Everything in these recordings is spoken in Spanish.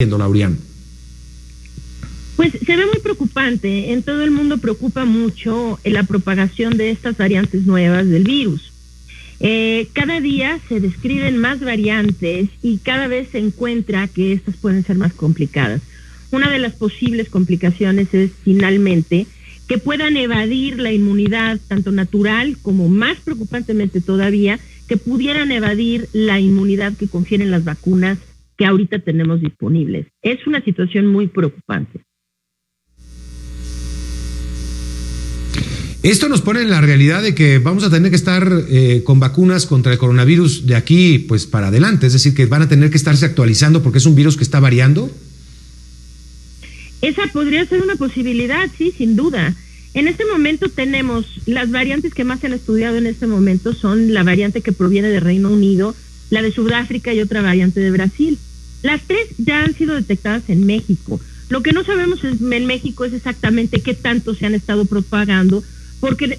Laurian? Pues se ve muy preocupante. En todo el mundo preocupa mucho la propagación de estas variantes nuevas del virus. Cada día se describen más variantes y cada vez se encuentra que estas pueden ser más complicadas. Una de las posibles complicaciones es finalmente que puedan evadir la inmunidad tanto natural como, más preocupantemente todavía, que pudieran evadir la inmunidad que confieren las vacunas que ahorita tenemos disponibles. Es una situación muy preocupante. Esto nos pone en la realidad de que vamos a tener que estar con vacunas contra el coronavirus de aquí pues para adelante, es decir, que van a tener que estarse actualizando porque es un virus que está variando. Esa podría ser una posibilidad, sí, sin duda. En este momento tenemos las variantes que más se han estudiado en este momento son la variante que proviene de Reino Unido, la de Sudáfrica y otra variante de Brasil. Las tres ya han sido detectadas en México. Lo que no sabemos en México es exactamente qué tanto se han estado propagando, porque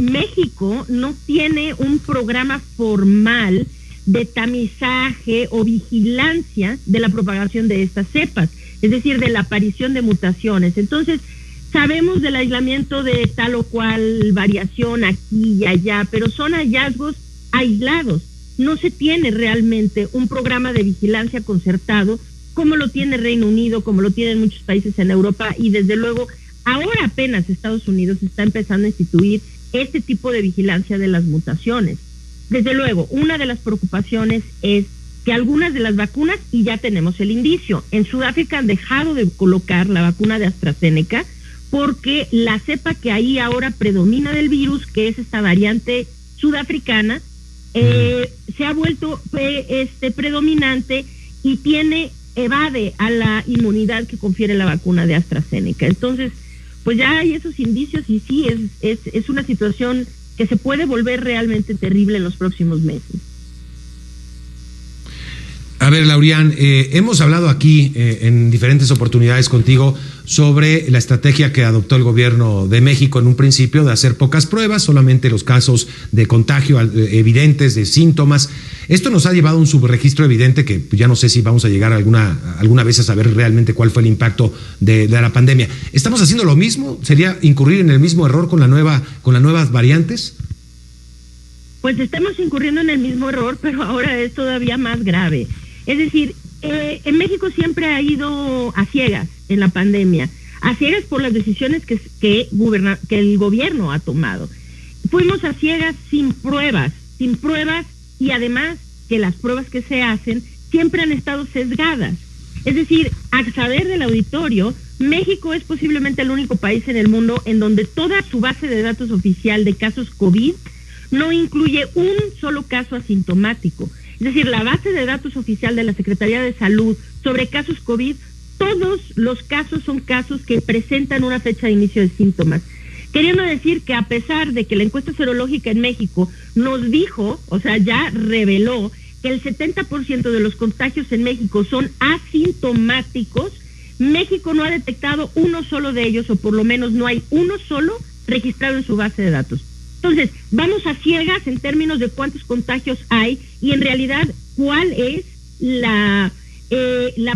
México no tiene un programa formal de tamizaje o vigilancia de la propagación de estas cepas, es decir, de la aparición de mutaciones. Entonces, sabemos del aislamiento de tal o cual variación aquí y allá, pero son hallazgos aislados. No se tiene realmente un programa de vigilancia concertado como lo tiene Reino Unido, como lo tienen muchos países en Europa, y desde luego ahora apenas Estados Unidos está empezando a instituir este tipo de vigilancia de las mutaciones. Desde luego, una de las preocupaciones es que algunas de las vacunas, y ya tenemos el indicio, en Sudáfrica han dejado de colocar la vacuna de AstraZeneca porque la cepa que ahí ahora predomina del virus, que es esta variante sudafricana, se ha vuelto predominante y evade a la inmunidad que confiere la vacuna de AstraZeneca. Entonces, pues ya hay esos indicios y sí, es una situación que se puede volver realmente terrible en los próximos meses. A ver, Laurian, hemos hablado aquí en diferentes oportunidades contigo sobre la estrategia que adoptó el gobierno de México en un principio de hacer pocas pruebas, solamente los casos de contagio evidentes, de síntomas. Esto nos ha llevado a un subregistro evidente que ya no sé si vamos a llegar alguna vez a saber realmente cuál fue el impacto de la pandemia. ¿Estamos haciendo lo mismo? ¿Sería incurrir en el mismo error con las nuevas variantes? Pues estamos incurriendo en el mismo error, pero ahora es todavía más grave. Es decir, en México siempre ha ido a ciegas en la pandemia, a ciegas por las decisiones que el gobierno ha tomado. Fuimos a ciegas sin pruebas y además que las pruebas que se hacen siempre han estado sesgadas. Es decir, a saber del auditorio, México es posiblemente el único país en el mundo en donde toda su base de datos oficial de casos COVID no incluye un solo caso asintomático. Es decir, la base de datos oficial de la Secretaría de Salud sobre casos COVID, todos los casos son casos que presentan una fecha de inicio de síntomas. Queriendo decir que a pesar de que la encuesta serológica en México nos dijo, o sea, ya reveló que el 70% de los contagios en México son asintomáticos, México no ha detectado uno solo de ellos, o por lo menos no hay uno solo registrado en su base de datos. Entonces, vamos a ciegas en términos de cuántos contagios hay y en realidad cuál es la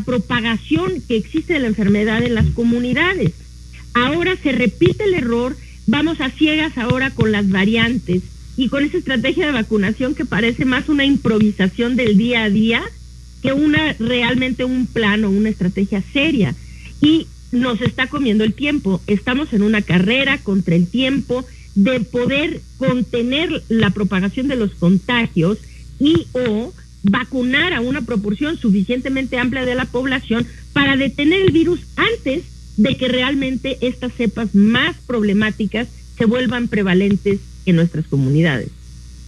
propagación que existe de la enfermedad en las comunidades. Ahora se repite el error, vamos a ciegas ahora con las variantes y con esa estrategia de vacunación que parece más una improvisación del día a día que realmente un plan o una estrategia seria. Y nos está comiendo el tiempo, estamos en una carrera contra el tiempo de poder contener la propagación de los contagios y o vacunar a una proporción suficientemente amplia de la población para detener el virus antes de que realmente estas cepas más problemáticas se vuelvan prevalentes en nuestras comunidades.